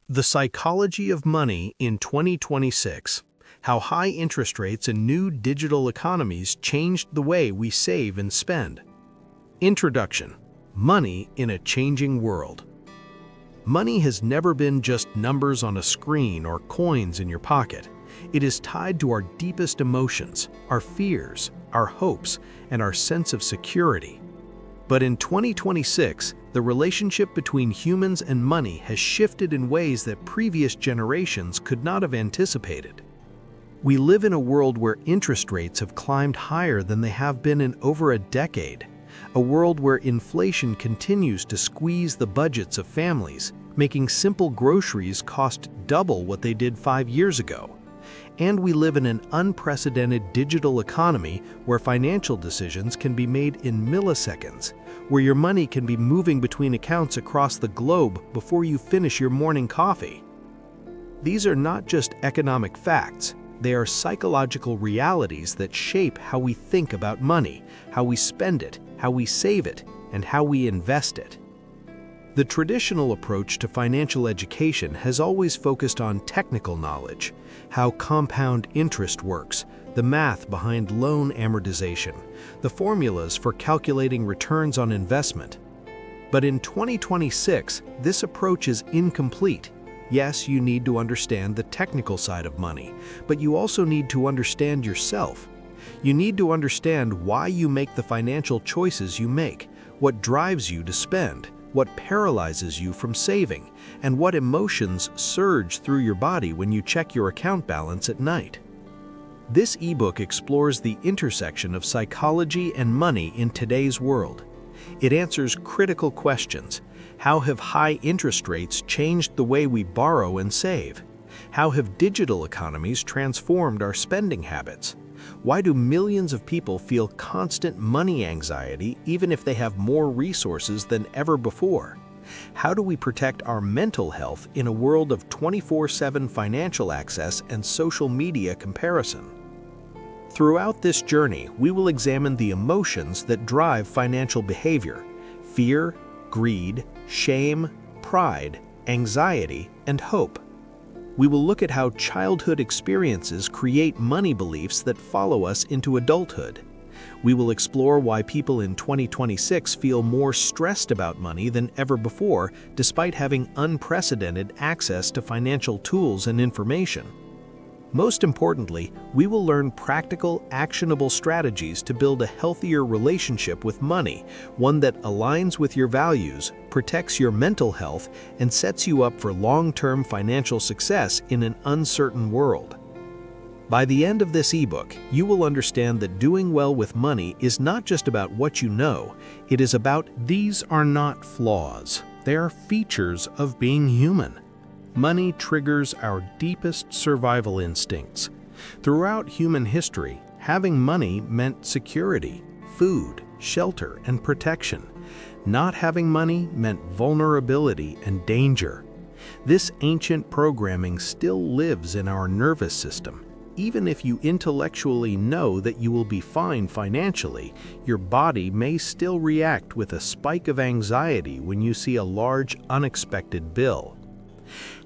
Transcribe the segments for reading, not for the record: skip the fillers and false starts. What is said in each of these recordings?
The Psychology of Money in 2026. How high interest rates and new digital economies changed the way we save and spend. Introduction. Money in a changing world. Money has never been just numbers on a screen or coins in your pocket. It is tied to our deepest emotions, our fears, our hopes, and our sense of security. But in 2026, the relationship between humans and money has shifted in ways that previous generations could not have anticipated. We live in a world where interest rates have climbed higher than they have been in over a decade, a world where inflation continues to squeeze the budgets of families, making simple groceries cost double what they did 5 years ago. And we live in an unprecedented digital economy where financial decisions can be made in milliseconds, where your money can be moving between accounts across the globe before you finish your morning coffee. These are not just economic facts, they are psychological realities that shape how we think about money, how we spend it, how we save it, and how we invest it. The traditional approach to financial education has always focused on technical knowledge, how compound interest works, the math behind loan amortization, the formulas for calculating returns on investment. But in 2026, this approach is incomplete. Yes, you need to understand the technical side of money, but you also need to understand yourself. You need to understand why you make the financial choices you make, what drives you to spend, what paralyzes you from saving, and what emotions surge through your body when you check your account balance at night. This ebook explores the intersection of psychology and money in today's world. It answers critical questions. How have high interest rates changed the way we borrow and save? How have digital economies transformed our spending habits? Why do millions of people feel constant money anxiety even if they have more resources than ever before? How do we protect our mental health in a world of 24/7 financial access and social media comparison? Throughout this journey, we will examine the emotions that drive financial behavior: fear, greed, shame, pride, anxiety, and hope. We will look at how childhood experiences create money beliefs that follow us into adulthood. We will explore why people in 2026 feel more stressed about money than ever before, despite having unprecedented access to financial tools and information. Most importantly, we will learn practical, actionable strategies to build a healthier relationship with money, one that aligns with your values, protects your mental health, and sets you up for long-term financial success in an uncertain world. By the end of this ebook, you will understand that doing well with money is not just about what you know, it is about these are not flaws, they are features of being human. Money triggers our deepest survival instincts. Throughout human history, having money meant security, food, shelter, and protection. Not having money meant vulnerability and danger. This ancient programming still lives in our nervous system. Even if you intellectually know that you will be fine financially, your body may still react with a spike of anxiety when you see a large, unexpected bill.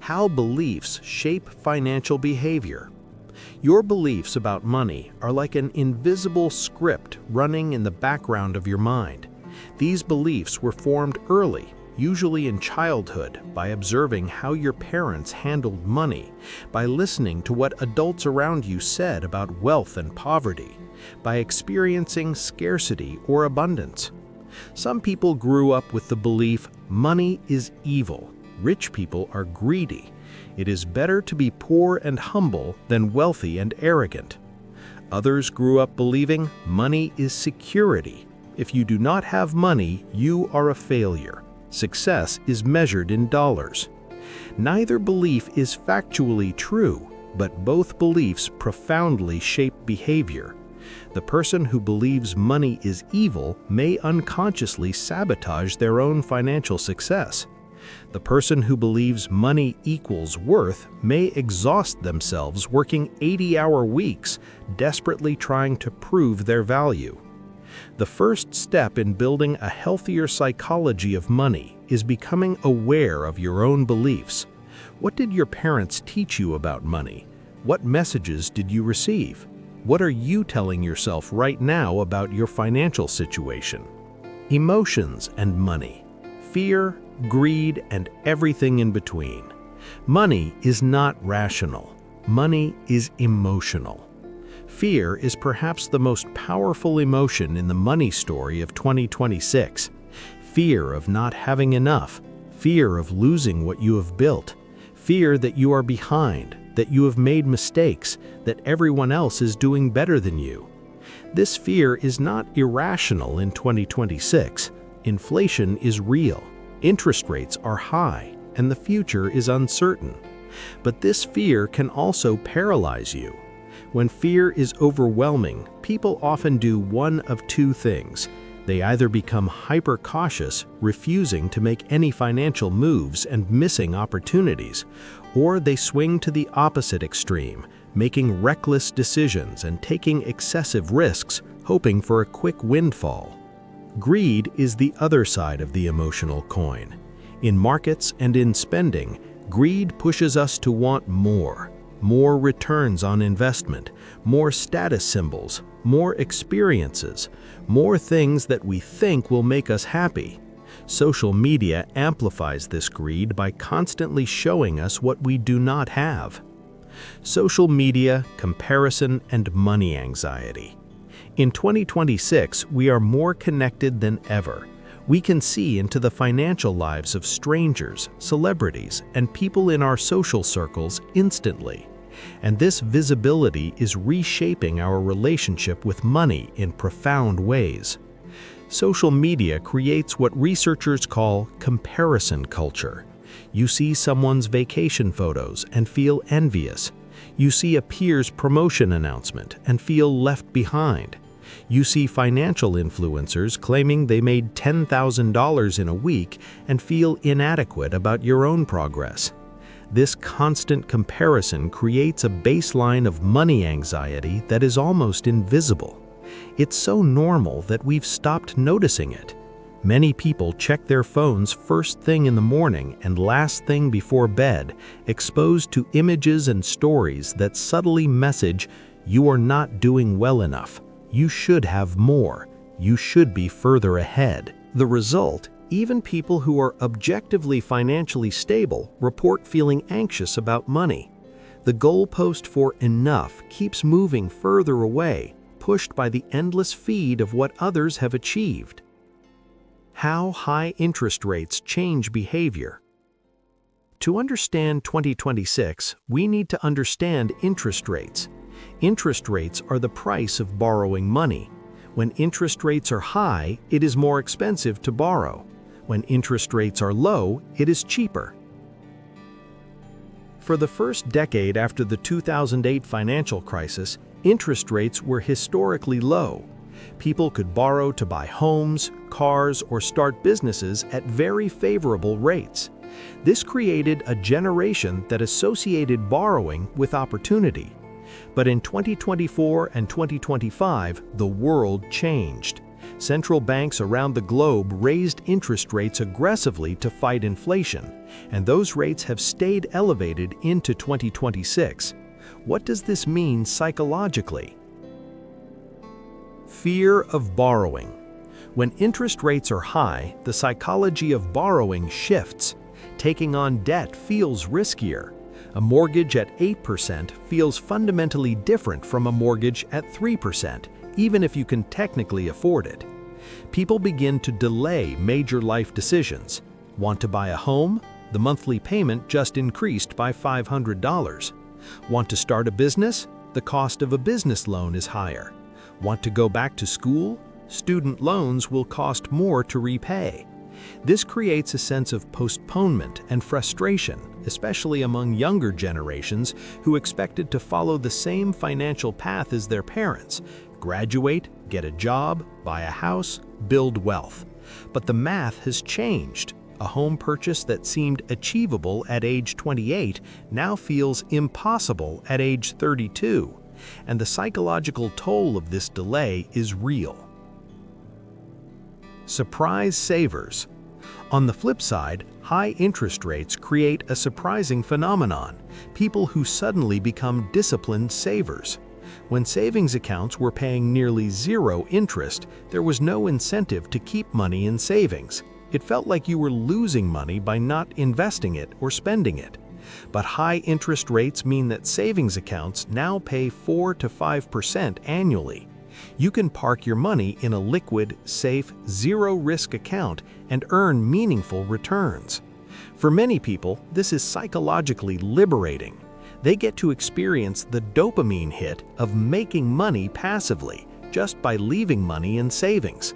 How beliefs shape financial behavior. Your beliefs about money are like an invisible script running in the background of your mind. These beliefs were formed early, usually in childhood, by observing how your parents handled money, by listening to what adults around you said about wealth and poverty, by experiencing scarcity or abundance. Some people grew up with the belief money is evil. Rich people are greedy. It is better to be poor and humble than wealthy and arrogant. Others grew up believing money is security. If you do not have money, you are a failure. Success is measured in dollars. Neither belief is factually true, but both beliefs profoundly shape behavior. The person who believes money is evil may unconsciously sabotage their own financial success. The person who believes money equals worth may exhaust themselves working 80-hour weeks, desperately trying to prove their value. The first step in building a healthier psychology of money is becoming aware of your own beliefs. What did your parents teach you about money? What messages did you receive? What are you telling yourself right now about your financial situation? Emotions and money. Fear, greed, and everything in between. Money is not rational. Money is emotional. Fear is perhaps the most powerful emotion in the money story of 2026. Fear of not having enough. Fear of losing what you have built. Fear that you are behind, that you have made mistakes, that everyone else is doing better than you. This fear is not irrational in 2026. Inflation is real, interest rates are high, and the future is uncertain. But this fear can also paralyze you. When fear is overwhelming, people often do one of two things. They either become hyper-cautious, refusing to make any financial moves and missing opportunities, or they swing to the opposite extreme, making reckless decisions and taking excessive risks, hoping for a quick windfall. Greed is the other side of the emotional coin. In markets and in spending, greed pushes us to want more. More returns on investment, more status symbols, more experiences, more things that we think will make us happy. Social media amplifies this greed by constantly showing us what we do not have. Social media, comparison, and money anxiety. In 2026, we are more connected than ever. We can see into the financial lives of strangers, celebrities, and people in our social circles instantly. And this visibility is reshaping our relationship with money in profound ways. Social media creates what researchers call comparison culture. You see someone's vacation photos and feel envious. You see a peer's promotion announcement and feel left behind. You see financial influencers claiming they made $10,000 in a week and feel inadequate about your own progress. This constant comparison creates a baseline of money anxiety that is almost invisible. It's so normal that we've stopped noticing it. Many people check their phones first thing in the morning and last thing before bed, exposed to images and stories that subtly message, "You are not doing well enough. You should have more. You should be further ahead." The result, even people who are objectively financially stable report feeling anxious about money. The goalpost for enough keeps moving further away, pushed by the endless feed of what others have achieved. How high interest rates change behavior. To understand 2026, we need to understand interest rates. Interest rates are the price of borrowing money. When interest rates are high, it is more expensive to borrow. When interest rates are low, it is cheaper. For the first decade after the 2008 financial crisis, interest rates were historically low. People could borrow to buy homes, cars, or start businesses at very favorable rates. This created a generation that associated borrowing with opportunity. But in 2024 and 2025, the world changed. Central banks around the globe raised interest rates aggressively to fight inflation, and those rates have stayed elevated into 2026. What does this mean psychologically? Fear of borrowing. When interest rates are high, the psychology of borrowing shifts. Taking on debt feels riskier. A mortgage at 8% feels fundamentally different from a mortgage at 3%, even if you can technically afford it. People begin to delay major life decisions. Want to buy a home? The monthly payment just increased by $500. Want to start a business? The cost of a business loan is higher. Want to go back to school? Student loans will cost more to repay. This creates a sense of postponement and frustration, especially among younger generations who expected to follow the same financial path as their parents: graduate, get a job, buy a house, build wealth. But the math has changed. A home purchase that seemed achievable at age 28 now feels impossible at age 32, and the psychological toll of this delay is real. Surprise savers. On the flip side, high interest rates create a surprising phenomenon: people who suddenly become disciplined savers. When savings accounts were paying nearly zero interest, there was no incentive to keep money in savings. It felt like you were losing money by not investing it or spending it. But high interest rates mean that savings accounts now pay 4 to 5% annually. You can park your money in a liquid, safe, zero-risk account and earn meaningful returns. For many people, this is psychologically liberating. They get to experience the dopamine hit of making money passively just by leaving money in savings.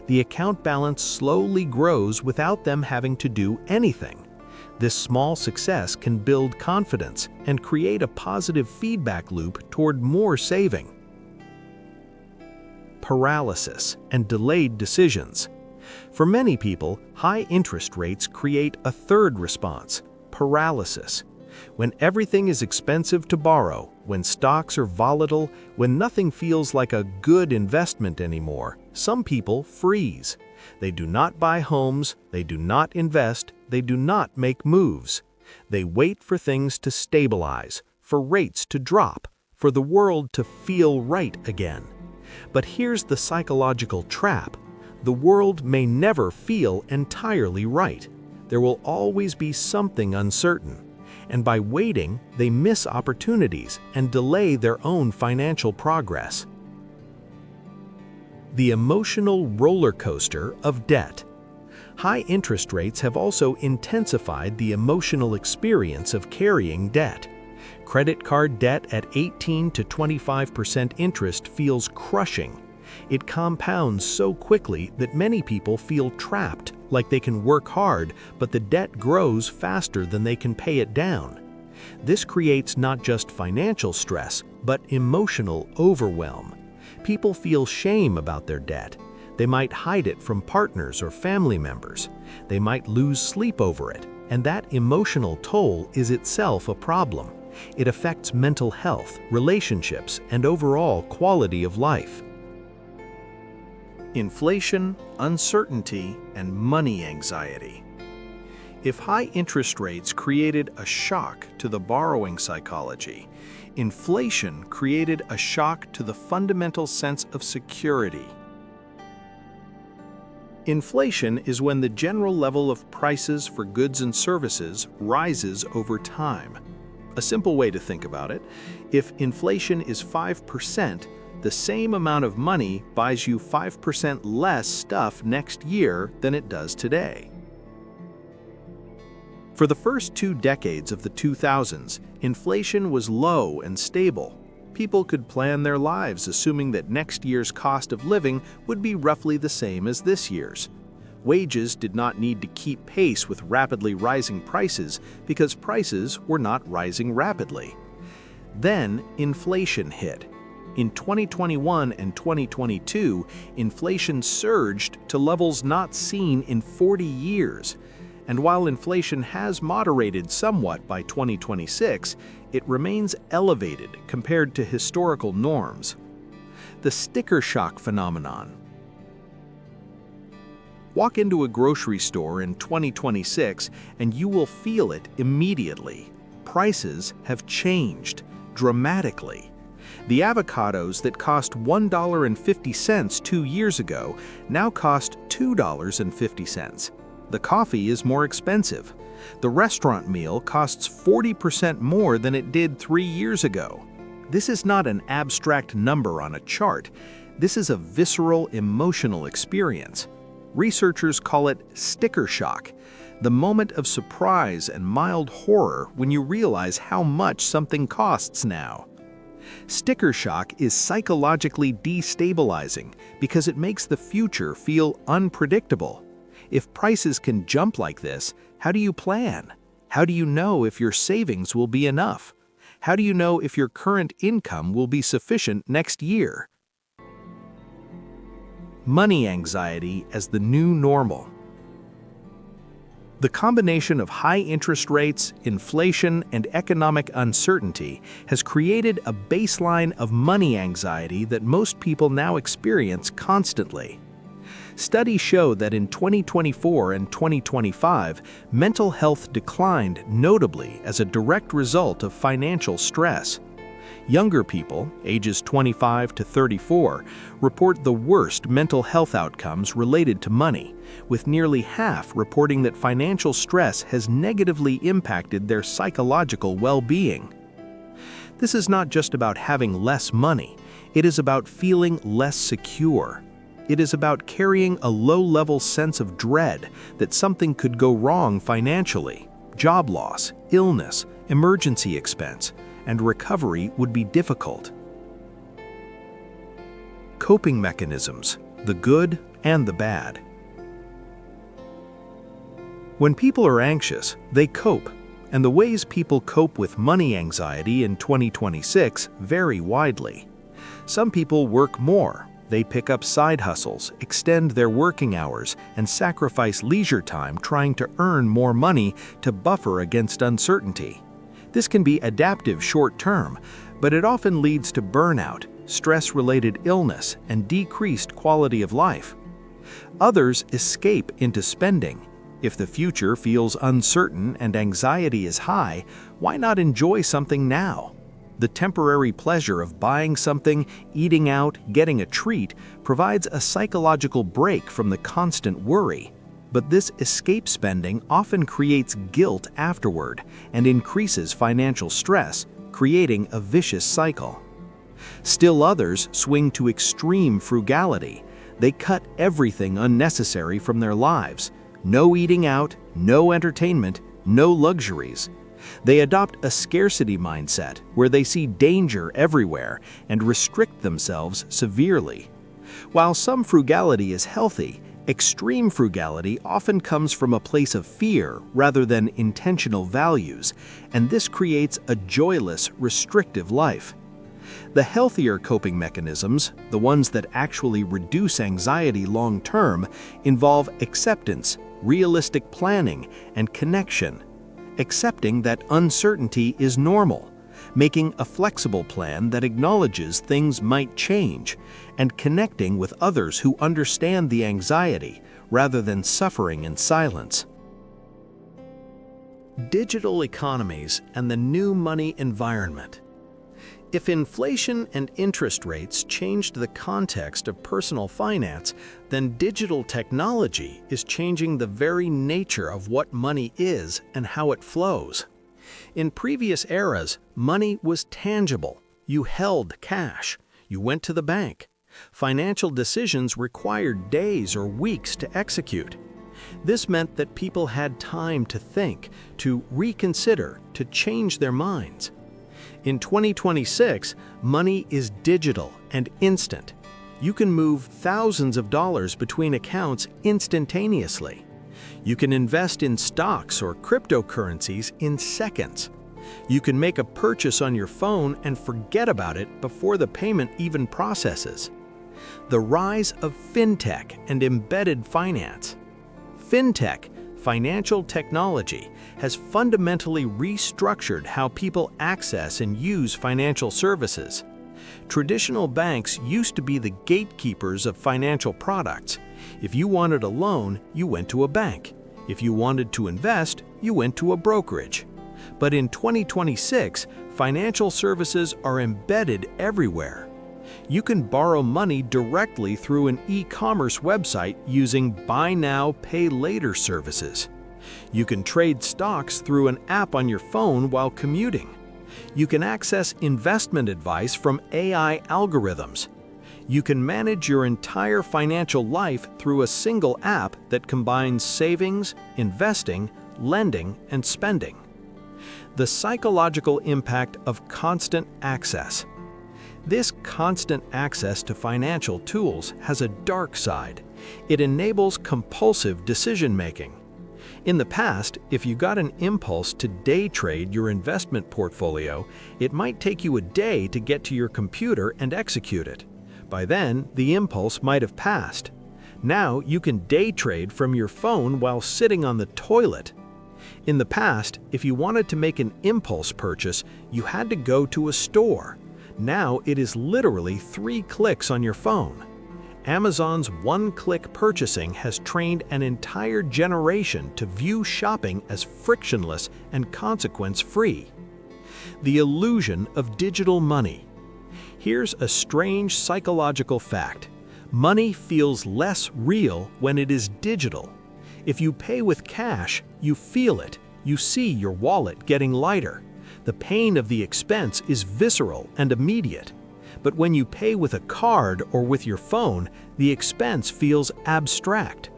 The account balance slowly grows without them having to do anything. This small success can build confidence and create a positive feedback loop toward more saving. Paralysis and delayed decisions. For many people, high interest rates create a third response: paralysis. When everything is expensive to borrow, when stocks are volatile, when nothing feels like a good investment anymore, some people freeze. They do not buy homes, they do not invest, they do not make moves. They wait for things to stabilize, for rates to drop, for the world to feel right again. But here's the psychological trap: the world may never feel entirely right. There will always be something uncertain. And by waiting, they miss opportunities and delay their own financial progress. The emotional roller coaster of debt. High interest rates have also intensified the emotional experience of carrying debt. Credit card debt at 18 to 25% interest feels crushing. It compounds so quickly that many people feel trapped, like they can work hard, but the debt grows faster than they can pay it down. This creates not just financial stress, but emotional overwhelm. People feel shame about their debt. They might hide it from partners or family members. They might lose sleep over it, and that emotional toll is itself a problem. It affects mental health, relationships, and overall quality of life. Inflation, uncertainty, and money anxiety. If high interest rates created a shock to the borrowing psychology, inflation created a shock to the fundamental sense of security. Inflation is when the general level of prices for goods and services rises over time. A simple way to think about it: if inflation is 5%, the same amount of money buys you 5% less stuff next year than it does today. For the first 2 decades of the 2000s, inflation was low and stable. People could plan their lives assuming that next year's cost of living would be roughly the same as this year's. Wages did not need to keep pace with rapidly rising prices because prices were not rising rapidly. Then inflation hit. In 2021 and 2022, inflation surged to levels not seen in 40 years. And while inflation has moderated somewhat by 2026, it remains elevated compared to historical norms. The sticker shock phenomenon. Walk into a grocery store in 2026 and you will feel it immediately. Prices have changed dramatically. The avocados that cost $1.50 2 years ago now cost $2.50. The coffee is more expensive. The restaurant meal costs 40% more than it did 3 years ago. This is not an abstract number on a chart. This is a visceral, emotional experience. Researchers call it sticker shock, the moment of surprise and mild horror when you realize how much something costs now. Sticker shock is psychologically destabilizing because it makes the future feel unpredictable. If prices can jump like this, how do you plan? How do you know if your savings will be enough? How do you know if your current income will be sufficient next year? Money anxiety as the new normal. The combination of high interest rates, inflation, and economic uncertainty has created a baseline of money anxiety that most people now experience constantly. Studies show that in 2024 and 2025, mental health declined notably as a direct result of financial stress. Younger people, ages 25 to 34, report the worst mental health outcomes related to money, with nearly half reporting that financial stress has negatively impacted their psychological well-being. This is not just about having less money, it is about feeling less secure. It is about carrying a low-level sense of dread that something could go wrong financially, job loss, illness, emergency expense, and recovery would be difficult. Coping mechanisms, the good and the bad. When people are anxious, they cope, and the ways people cope with money anxiety in 2026 vary widely. Some people work more. They pick up side hustles, extend their working hours, and sacrifice leisure time trying to earn more money to buffer against uncertainty. This can be adaptive short-term, but it often leads to burnout, stress-related illness, and decreased quality of life. Others escape into spending. If the future feels uncertain and anxiety is high, why not enjoy something now? The temporary pleasure of buying something, eating out, getting a treat provides a psychological break from the constant worry. But this escape spending often creates guilt afterward and increases financial stress, creating a vicious cycle. Still others swing to extreme frugality. They cut everything unnecessary from their lives. No eating out, no entertainment, no luxuries. They adopt a scarcity mindset where they see danger everywhere and restrict themselves severely. While some frugality is healthy, extreme frugality often comes from a place of fear rather than intentional values, and this creates a joyless, restrictive life. The healthier coping mechanisms, the ones that actually reduce anxiety long-term, involve acceptance, realistic planning, and connection. Accepting that uncertainty is normal, making a flexible plan that acknowledges things might change, and connecting with others who understand the anxiety rather than suffering in silence. Digital economies and the new money environment. If inflation and interest rates changed the context of personal finance, then digital technology is changing the very nature of what money is and how it flows. In previous eras, money was tangible. You held cash. You went to the bank. Financial decisions required days or weeks to execute. This meant that people had time to think, to reconsider, to change their minds. In 2026, money is digital and instant. You can move thousands of dollars between accounts instantaneously. You can invest in stocks or cryptocurrencies in seconds. You can make a purchase on your phone and forget about it before the payment even processes. The rise of fintech and embedded finance. Fintech, financial technology, has fundamentally restructured how people access and use financial services. Traditional banks used to be the gatekeepers of financial products. If you wanted a loan, you went to a bank. If you wanted to invest, you went to a brokerage. But in 2026, financial services are embedded everywhere. You can borrow money directly through an e-commerce website using buy now, pay later services. You can trade stocks through an app on your phone while commuting. You can access investment advice from AI algorithms. You can manage your entire financial life through a single app that combines savings, investing, lending, and spending. The psychological impact of constant access. This constant access to financial tools has a dark side. It enables compulsive decision-making. In the past, if you got an impulse to day trade your investment portfolio, it might take you a day to get to your computer and execute it. By then, the impulse might have passed. Now you can day trade from your phone while sitting on the toilet. In the past, if you wanted to make an impulse purchase, you had to go to a store. Now it is literally 3 clicks on your phone. Amazon's one-click purchasing has trained an entire generation to view shopping as frictionless and consequence-free. The illusion of digital money. Here's a strange psychological fact. Money feels less real when it is digital. If you pay with cash, you feel it. You see your wallet getting lighter. The pain of the expense is visceral and immediate. But when you pay with a card or with your phone, the expense feels abstract.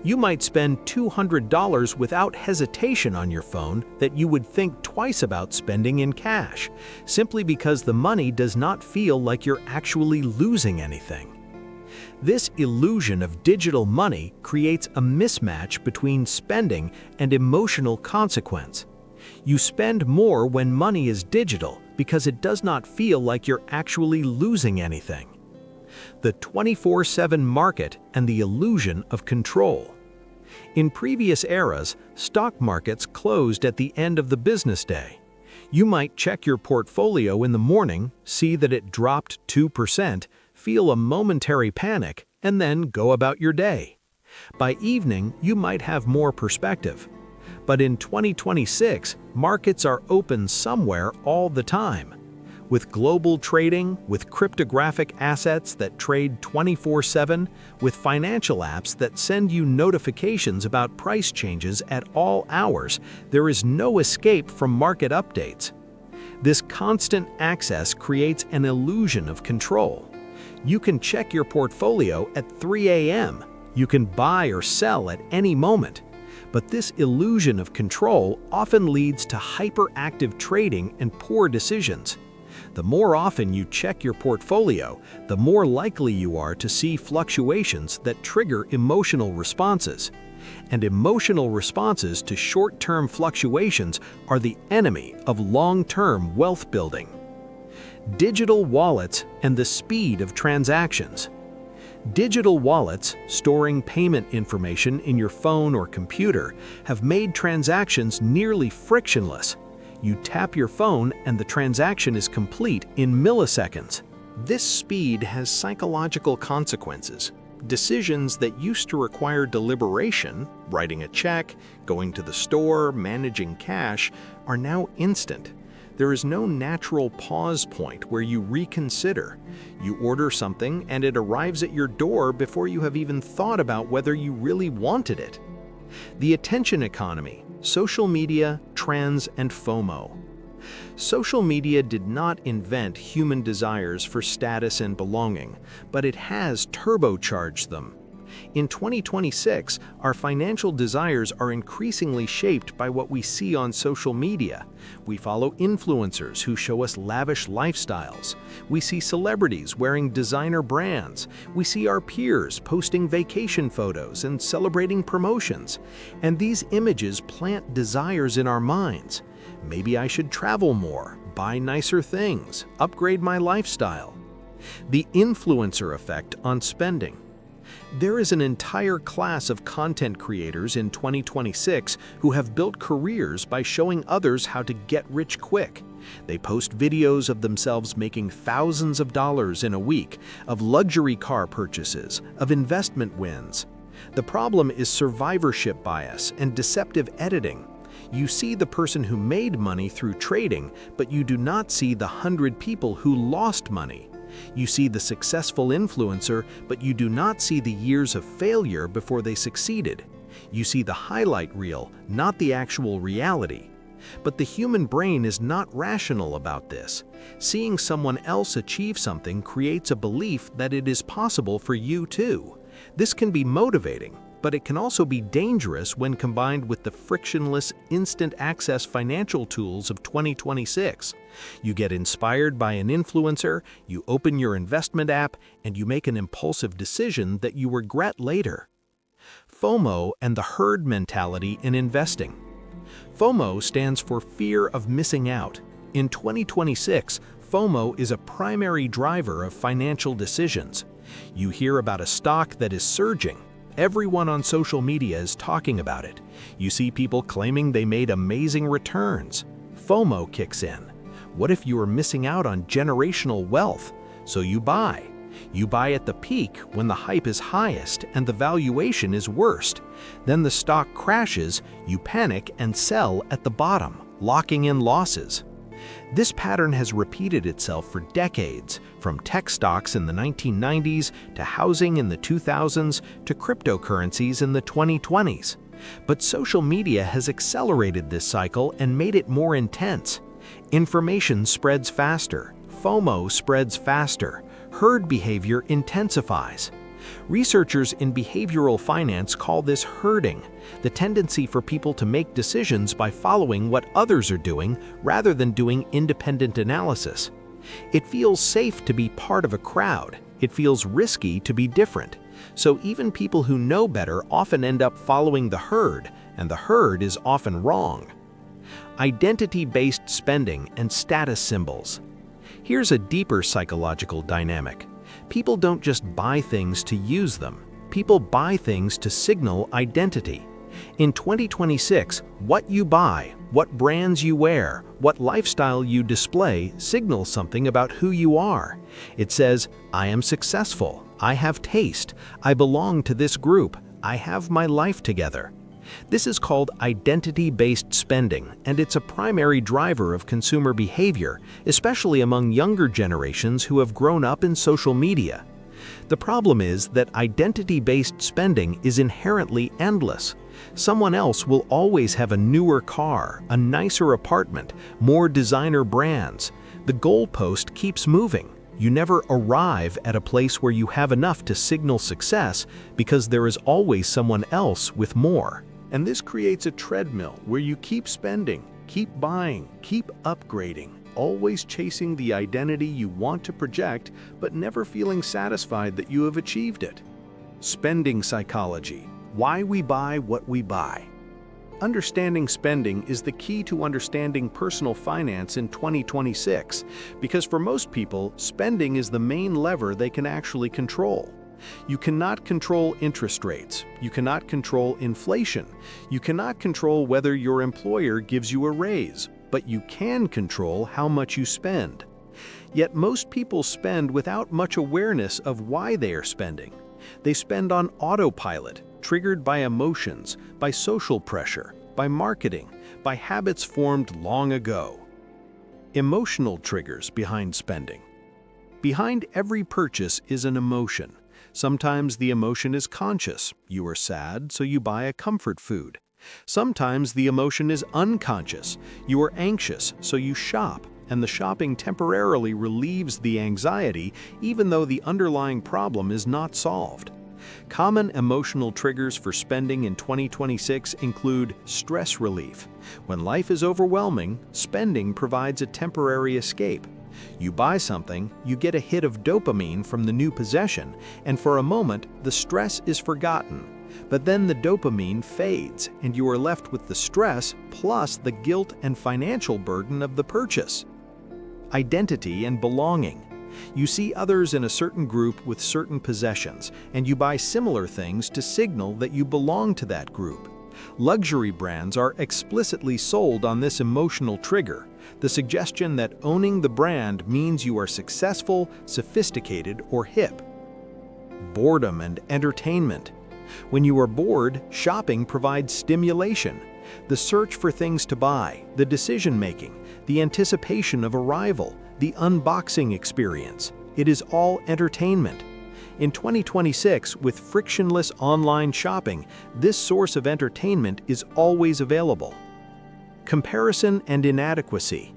You might spend $200 without hesitation on your phone that you would think twice about spending in cash, simply because the money does not feel like you're actually losing anything. This illusion of digital money creates a mismatch between spending and emotional consequence. You spend more when money is digital because it does not feel like you're actually losing anything. The 24/7 market and the illusion of control. In previous eras, stock markets closed at the end of the business day. You might check your portfolio in the morning, see that it dropped 2%, feel a momentary panic, and then go about your day. By evening, you might have more perspective. But in 2026, markets are open somewhere all the time. With global trading, with cryptographic assets that trade 24/7, with financial apps that send you notifications about price changes at all hours, there is no escape from market updates. This constant access creates an illusion of control. You can check your portfolio at 3 a.m. You can buy or sell at any moment. But this illusion of control often leads to hyperactive trading and poor decisions. The more often you check your portfolio, the more likely you are to see fluctuations that trigger emotional responses. And emotional responses to short-term fluctuations are the enemy of long-term wealth building. Digital wallets and the speed of transactions. Digital wallets, storing payment information in your phone or computer, have made transactions nearly frictionless. You tap your phone and the transaction is complete in milliseconds. This speed has psychological consequences. Decisions that used to require deliberation, writing a check, going to the store, managing cash, are now instant. There is no natural pause point where you reconsider. You order something and it arrives at your door before you have even thought about whether you really wanted it. The attention economy, social media, trends, and FOMO. Social media did not invent human desires for status and belonging, but it has turbocharged them. In 2026, our financial desires are increasingly shaped by what we see on social media. We follow influencers who show us lavish lifestyles. We see celebrities wearing designer brands. We see our peers posting vacation photos and celebrating promotions. And these images plant desires in our minds. Maybe I should travel more, buy nicer things, upgrade my lifestyle. The influencer effect on spending. There is an entire class of content creators in 2026 who have built careers by showing others how to get rich quick. They post videos of themselves making thousands of dollars in a week, of luxury car purchases, of investment wins. The problem is survivorship bias and deceptive editing. You see the person who made money through trading, but you do not see the 100 people who lost money. You see the successful influencer, but you do not see the years of failure before they succeeded. You see the highlight reel, not the actual reality. But the human brain is not rational about this. Seeing someone else achieve something creates a belief that it is possible for you too. This can be motivating, but it can also be dangerous when combined with the frictionless, instant access financial tools of 2026. You get inspired by an influencer, you open your investment app, and you make an impulsive decision that you regret later. FOMO and the herd mentality in investing. FOMO stands for fear of missing out. In 2026, FOMO is a primary driver of financial decisions. You hear about a stock that is surging. Everyone on social media is talking about it. You see people claiming they made amazing returns. FOMO kicks in. What if you are missing out on generational wealth? So you buy. You buy at the peak when the hype is highest and the valuation is worst. Then the stock crashes, you panic and sell at the bottom, locking in losses. This pattern has repeated itself for decades, from tech stocks in the 1990s to housing in the 2000s to cryptocurrencies in the 2020s. But social media has accelerated this cycle and made it more intense. Information spreads faster, FOMO spreads faster, herd behavior intensifies. Researchers in behavioral finance call this herding, the tendency for people to make decisions by following what others are doing rather than doing independent analysis. It feels safe to be part of a crowd. It feels risky to be different. So even people who know better often end up following the herd, and the herd is often wrong. Identity-based spending and status symbols. Here's a deeper psychological dynamic. People don't just buy things to use them. People buy things to signal identity. In 2026, what you buy, what brands you wear, what lifestyle you display signals something about who you are. It says, I am successful, I have taste, I belong to this group, I have my life together. This is called identity-based spending, and it's a primary driver of consumer behavior, especially among younger generations who have grown up in social media. The problem is that identity-based spending is inherently endless. Someone else will always have a newer car, a nicer apartment, more designer brands. The goalpost keeps moving. You never arrive at a place where you have enough to signal success because there is always someone else with more. And this creates a treadmill where you keep spending, keep buying, keep upgrading, always chasing the identity you want to project, but never feeling satisfied that you have achieved it. Spending psychology. Why we buy what we buy. Understanding spending is the key to understanding personal finance in 2026, because for most people, spending is the main lever they can actually control. You cannot control interest rates. You cannot control inflation. You cannot control whether your employer gives you a raise, but you can control how much you spend. Yet most people spend without much awareness of why they are spending. They spend on autopilot, triggered by emotions, by social pressure, by marketing, by habits formed long ago. Emotional triggers behind spending. Behind every purchase is an emotion. Sometimes the emotion is conscious. You are sad, so you buy a comfort food. Sometimes the emotion is unconscious. You are anxious, so you shop, and the shopping temporarily relieves the anxiety, even though the underlying problem is not solved. Common emotional triggers for spending in 2026 include stress relief. When life is overwhelming, spending provides a temporary escape. You buy something, you get a hit of dopamine from the new possession, and for a moment, the stress is forgotten. But then the dopamine fades, and you are left with the stress plus the guilt and financial burden of the purchase. Identity and belonging. You see others in a certain group with certain possessions, and you buy similar things to signal that you belong to that group. Luxury brands are explicitly sold on this emotional trigger, the suggestion that owning the brand means you are successful, sophisticated, or hip. Boredom and entertainment. When you are bored, shopping provides stimulation. The search for things to buy, the decision-making, the anticipation of arrival, the unboxing experience. It is all entertainment. In 2026, with frictionless online shopping, this source of entertainment is always available. Comparison and inadequacy.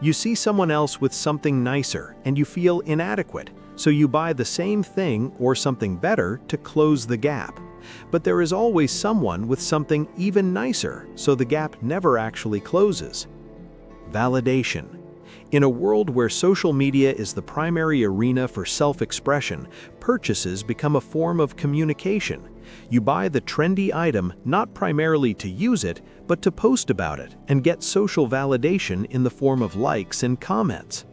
You see someone else with something nicer, and you feel inadequate, so you buy the same thing or something better to close the gap. But there is always someone with something even nicer, so the gap never actually closes. Validation. In a world where social media is the primary arena for self-expression, purchases become a form of communication. You buy the trendy item not primarily to use it, but to post about it and get social validation in the form of likes and comments.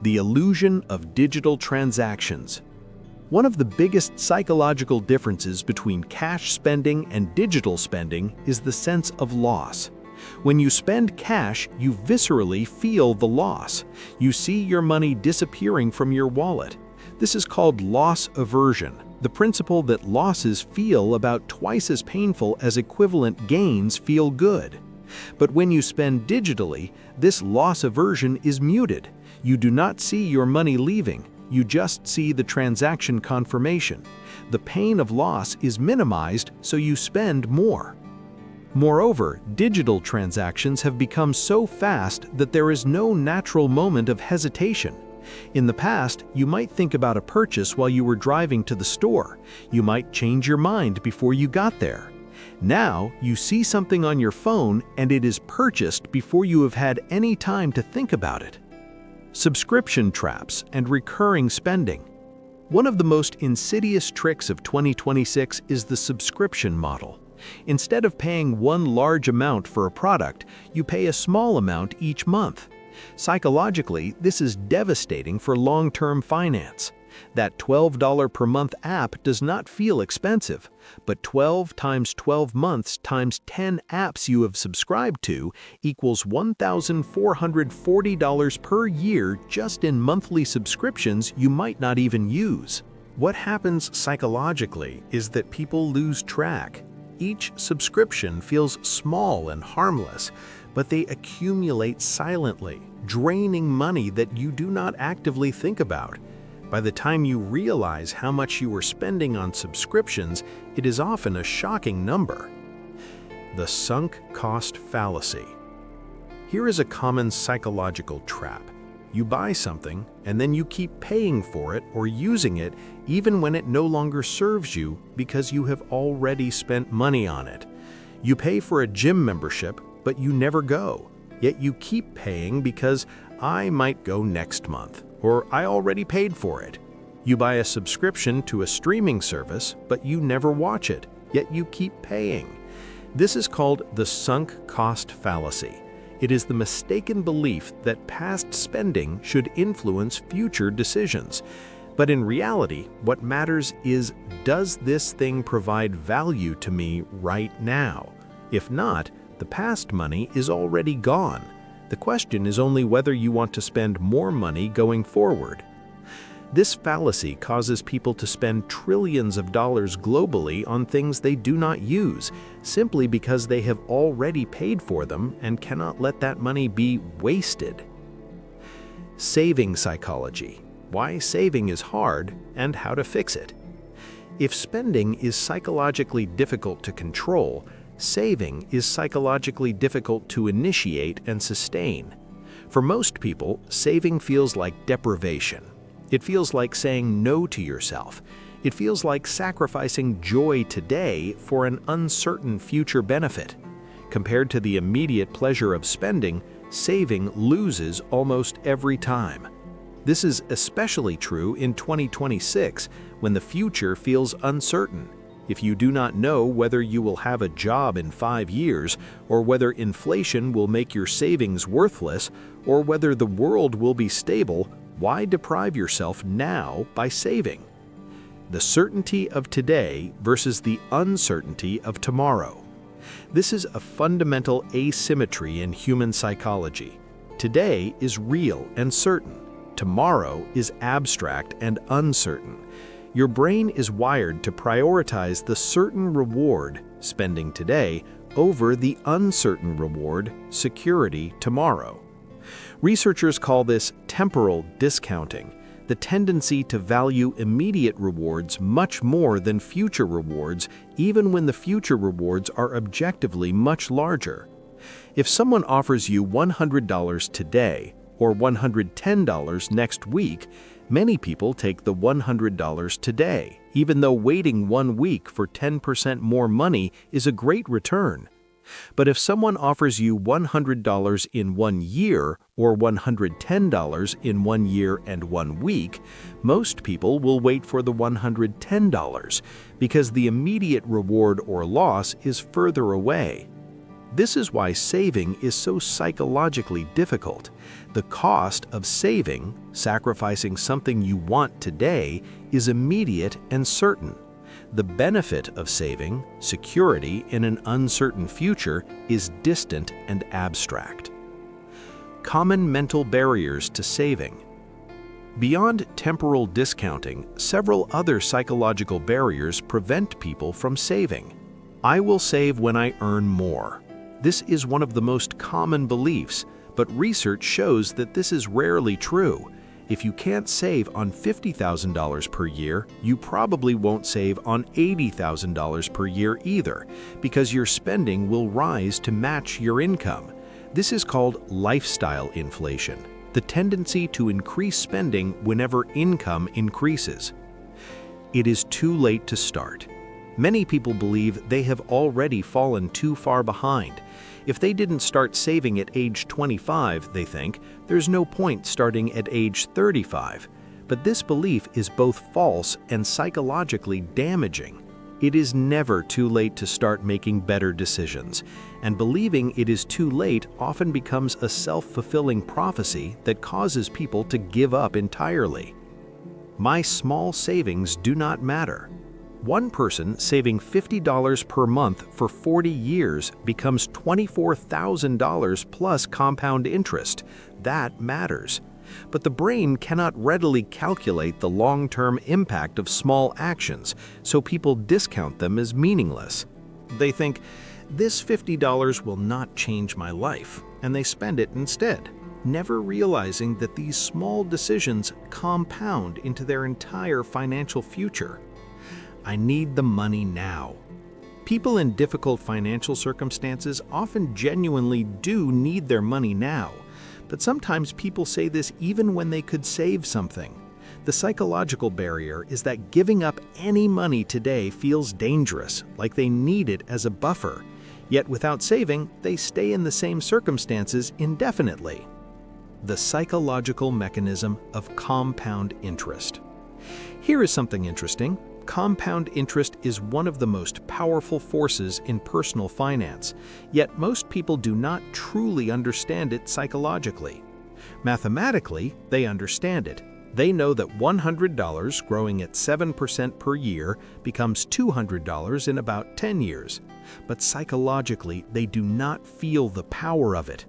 The illusion of digital transactions. One of the biggest psychological differences between cash spending and digital spending is the sense of loss. When you spend cash, you viscerally feel the loss. You see your money disappearing from your wallet. This is called loss aversion, the principle that losses feel about twice as painful as equivalent gains feel good. But when you spend digitally, this loss aversion is muted. You do not see your money leaving, you just see the transaction confirmation. The pain of loss is minimized, so you spend more. Moreover, digital transactions have become so fast that there is no natural moment of hesitation. In the past, you might think about a purchase while you were driving to the store. You might change your mind before you got there. Now, you see something on your phone and it is purchased before you have had any time to think about it. Subscription traps and recurring spending. One of the most insidious tricks of 2026 is the subscription model. Instead of paying one large amount for a product, you pay a small amount each month. Psychologically, this is devastating for long-term finance. That $12 per month app does not feel expensive, but 12 times 12 months times 10 apps you have subscribed to equals $1,440 per year just in monthly subscriptions you might not even use. What happens psychologically is that people lose track. Each subscription feels small and harmless, but they accumulate silently, draining money that you do not actively think about. By the time you realize how much you are spending on subscriptions, it is often a shocking number. The sunk cost fallacy. Here is a common psychological trap. You buy something, and then you keep paying for it or using it even when it no longer serves you because you have already spent money on it. You pay for a gym membership, but you never go. Yet you keep paying because I might go next month, or I already paid for it. You buy a subscription to a streaming service, but you never watch it, yet you keep paying. This is called the sunk cost fallacy. It is the mistaken belief that past spending should influence future decisions. But in reality, what matters is, does this thing provide value to me right now? If not, the past money is already gone. The question is only whether you want to spend more money going forward. This fallacy causes people to spend trillions of dollars globally on things they do not use, simply because they have already paid for them and cannot let that money be wasted. Saving psychology. Why saving is hard and how to fix it. If spending is psychologically difficult to control, saving is psychologically difficult to initiate and sustain. For most people, saving feels like deprivation. It feels like saying no to yourself. It feels like sacrificing joy today for an uncertain future benefit. Compared to the immediate pleasure of spending, saving loses almost every time. This is especially true in 2026, when the future feels uncertain. If you do not know whether you will have a job in 5 years, or whether inflation will make your savings worthless, or whether the world will be stable, why deprive yourself now by saving? The certainty of today versus the uncertainty of tomorrow. This is a fundamental asymmetry in human psychology. Today is real and certain. Tomorrow is abstract and uncertain. Your brain is wired to prioritize the certain reward, spending today, over the uncertain reward, security tomorrow. Researchers call this temporal discounting, the tendency to value immediate rewards much more than future rewards, even when the future rewards are objectively much larger. If someone offers you $100 today or $110 next week, many people take the $100 today, even though waiting 1 week for 10% more money is a great return. But if someone offers you $100 in 1 year or $110 in 1 year and 1 week, most people will wait for the $110 because the immediate reward or loss is further away. This is why saving is so psychologically difficult. The cost of saving, sacrificing something you want today, is immediate and certain. The benefit of saving, security in an uncertain future, is distant and abstract. Common mental barriers to saving. Beyond temporal discounting, several other psychological barriers prevent people from saving. I will save when I earn more. This is one of the most common beliefs, but research shows that this is rarely true. If you can't save on $50,000 per year, you probably won't save on $80,000 per year either, because your spending will rise to match your income. This is called lifestyle inflation, the tendency to increase spending whenever income increases. It is too late to start. Many people believe they have already fallen too far behind. If they didn't start saving at age 25, they think, there's no point starting at age 35. But this belief is both false and psychologically damaging. It is never too late to start making better decisions, and believing it is too late often becomes a self-fulfilling prophecy that causes people to give up entirely. My small savings do not matter. One person saving $50 per month for 40 years becomes $24,000 plus compound interest. That matters. But the brain cannot readily calculate the long-term impact of small actions, so people discount them as meaningless. They think, this $50 will not change my life, and they spend it instead, never realizing that these small decisions compound into their entire financial future. I need the money now. People in difficult financial circumstances often genuinely do need their money now, but sometimes people say this even when they could save something. The psychological barrier is that giving up any money today feels dangerous, like they need it as a buffer. Yet without saving, they stay in the same circumstances indefinitely. The psychological mechanism of compound interest. Here is something interesting. Compound interest is one of the most powerful forces in personal finance, yet most people do not truly understand it psychologically. Mathematically, they understand it. They know that $100 growing at 7% per year becomes $200 in about 10 years. But psychologically, they do not feel the power of it.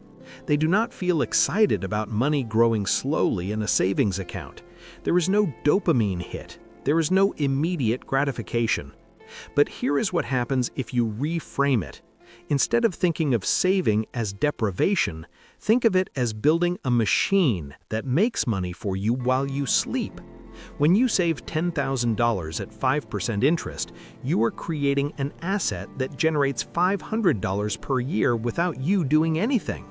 They do not feel excited about money growing slowly in a savings account. There is no dopamine hit. There is no immediate gratification. But here is what happens if you reframe it. Instead of thinking of saving as deprivation, think of it as building a machine that makes money for you while you sleep. When you save $10,000 at 5% interest, you are creating an asset that generates $500 per year without you doing anything.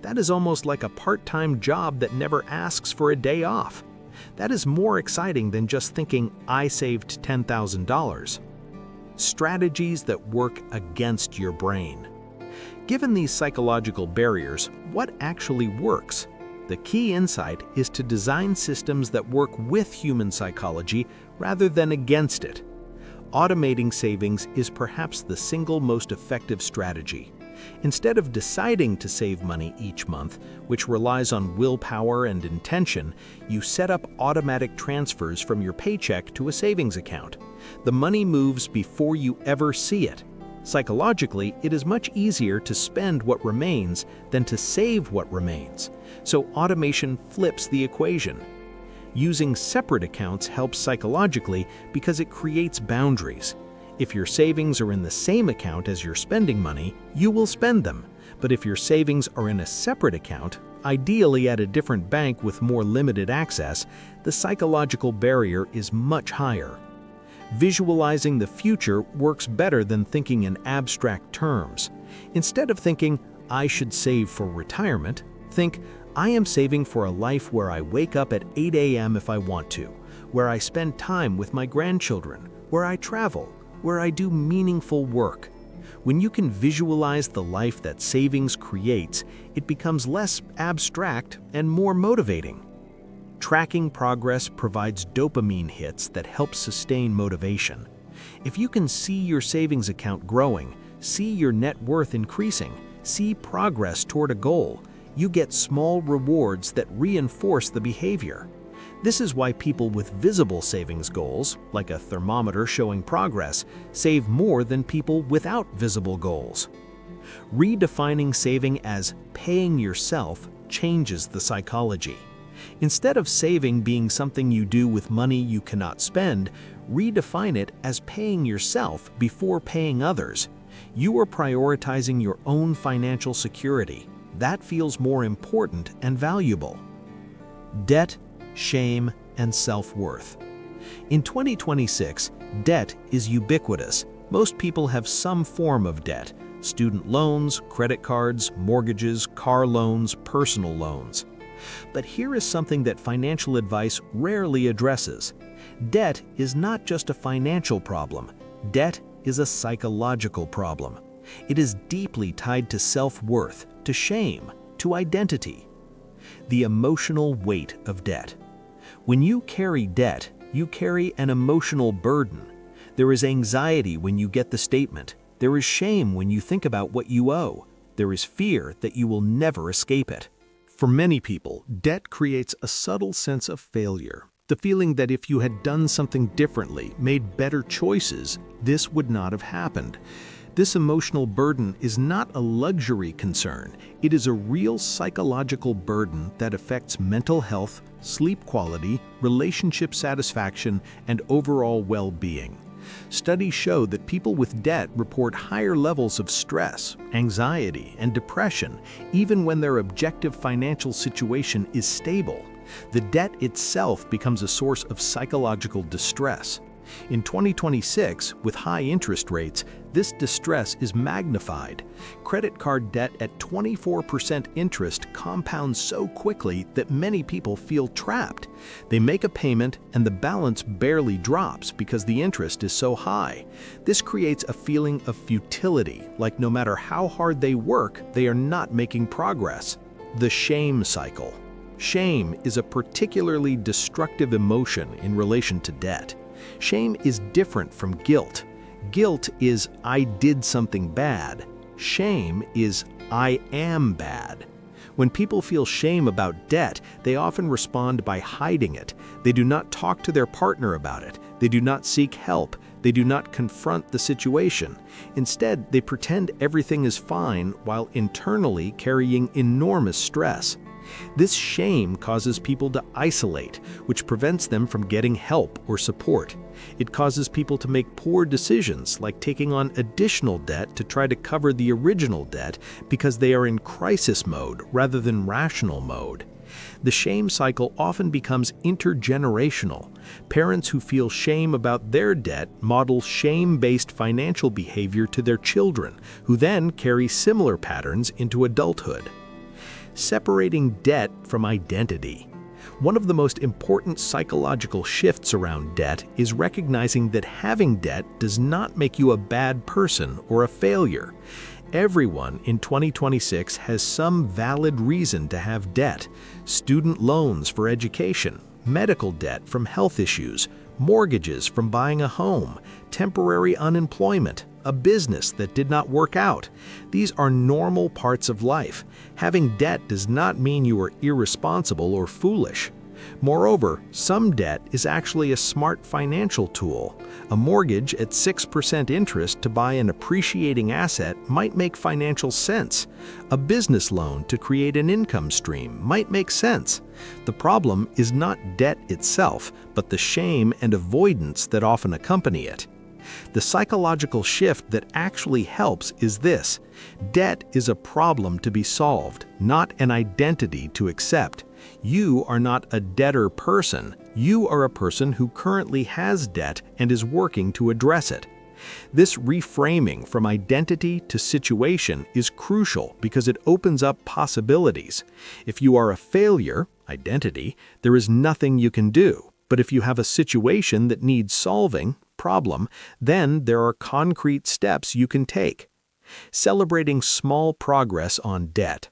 That is almost like a part-time job that never asks for a day off. That is more exciting than just thinking, I saved $10,000. Strategies that work against your brain. Given these psychological barriers, what actually works? The key insight is to design systems that work with human psychology rather than against it. Automating savings is perhaps the single most effective strategy. Instead of deciding to save money each month, which relies on willpower and intention, you set up automatic transfers from your paycheck to a savings account. The money moves before you ever see it. Psychologically, it is much easier to spend what remains than to save what remains, so automation flips the equation. Using separate accounts helps psychologically because it creates boundaries. If your savings are in the same account as your spending money, you will spend them. But if your savings are in a separate account, ideally at a different bank with more limited access, the psychological barrier is much higher. Visualizing the future works better than thinking in abstract terms. Instead of thinking, I should save for retirement, think, I am saving for a life where I wake up at 8 a.m. if I want to, where I spend time with my grandchildren, where I travel, where I do meaningful work. When you can visualize the life that savings creates, it becomes less abstract and more motivating. Tracking progress provides dopamine hits that help sustain motivation. If you can see your savings account growing, see your net worth increasing, see progress toward a goal, you get small rewards that reinforce the behavior. This is why people with visible savings goals, like a thermometer showing progress, save more than people without visible goals. Redefining saving as paying yourself changes the psychology. Instead of saving being something you do with money you cannot spend, redefine it as paying yourself before paying others. You are prioritizing your own financial security. That feels more important and valuable. Debt, shame, and self-worth. In 2026, debt is ubiquitous. Most people have some form of debt: student loans, credit cards, mortgages, car loans, personal loans. But here is something that financial advice rarely addresses. Debt is not just a financial problem. Debt is a psychological problem. It is deeply tied to self-worth, to shame, to identity. The emotional weight of debt. When you carry debt, you carry an emotional burden. There is anxiety when you get the statement. There is shame when you think about what you owe. There is fear that you will never escape it. For many people, debt creates a subtle sense of failure. The feeling that if you had done something differently, made better choices, this would not have happened. This emotional burden is not a luxury concern. It is a real psychological burden that affects mental health, sleep quality, relationship satisfaction, and overall well-being. Studies show that people with debt report higher levels of stress, anxiety, and depression, even when their objective financial situation is stable. The debt itself becomes a source of psychological distress. In 2026, with high interest rates, this distress is magnified. Credit card debt at 24% interest compounds so quickly that many people feel trapped. They make a payment and the balance barely drops because the interest is so high. This creates a feeling of futility, like no matter how hard they work, they are not making progress. The shame cycle. Shame is a particularly destructive emotion in relation to debt. Shame is different from guilt. Guilt is "I did something bad." Shame is "I am bad." When people feel shame about debt, they often respond by hiding it. They do not talk to their partner about it. They do not seek help. They do not confront the situation. Instead, they pretend everything is fine while internally carrying enormous stress. This shame causes people to isolate, which prevents them from getting help or support. It causes people to make poor decisions, like taking on additional debt to try to cover the original debt because they are in crisis mode rather than rational mode. The shame cycle often becomes intergenerational. Parents who feel shame about their debt model shame-based financial behavior to their children, who then carry similar patterns into adulthood. Separating debt from identity. One of the most important psychological shifts around debt is recognizing that having debt does not make you a bad person or a failure. Everyone in 2026 has some valid reason to have debt: student loans for education, medical debt from health issues, mortgages from buying a home, temporary unemployment, a business that did not work out. These are normal parts of life. Having debt does not mean you are irresponsible or foolish. Moreover, some debt is actually a smart financial tool. A mortgage at 6% interest to buy an appreciating asset might make financial sense. A business loan to create an income stream might make sense. The problem is not debt itself, but the shame and avoidance that often accompany it. The psychological shift that actually helps is this: debt is a problem to be solved, not an identity to accept. You are not a debtor person. You are a person who currently has debt and is working to address it. This reframing from identity to situation is crucial because it opens up possibilities. If you are a failure, identity, there is nothing you can do. But if you have a situation that needs solving, problem, then there are concrete steps you can take. Celebrating small progress on debt.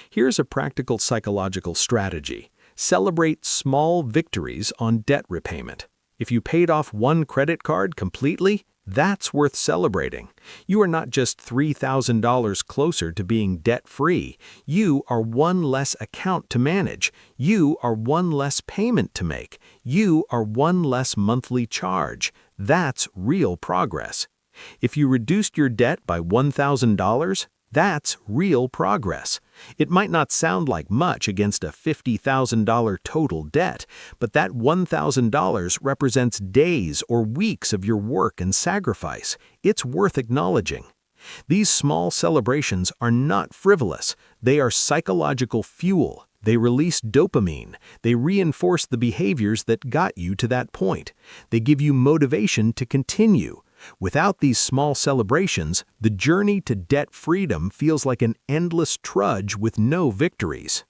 Here's a practical psychological strategy. Celebrate small victories on debt repayment. If you paid off one credit card completely, that's worth celebrating. You are not just $3,000 closer to being debt-free. You are one less account to manage. You are one less payment to make. You are one less monthly charge. That's real progress. If you reduced your debt by $1,000, That's real progress. It might not sound like much against a $50,000 total debt, but that $1,000 represents days or weeks of your work and sacrifice. It's worth acknowledging. These small celebrations are not frivolous. They are psychological fuel. They release dopamine. They reinforce the behaviors that got you to that point. They give you motivation to continue. Without these small celebrations, the journey to debt freedom feels like an endless trudge with no victories.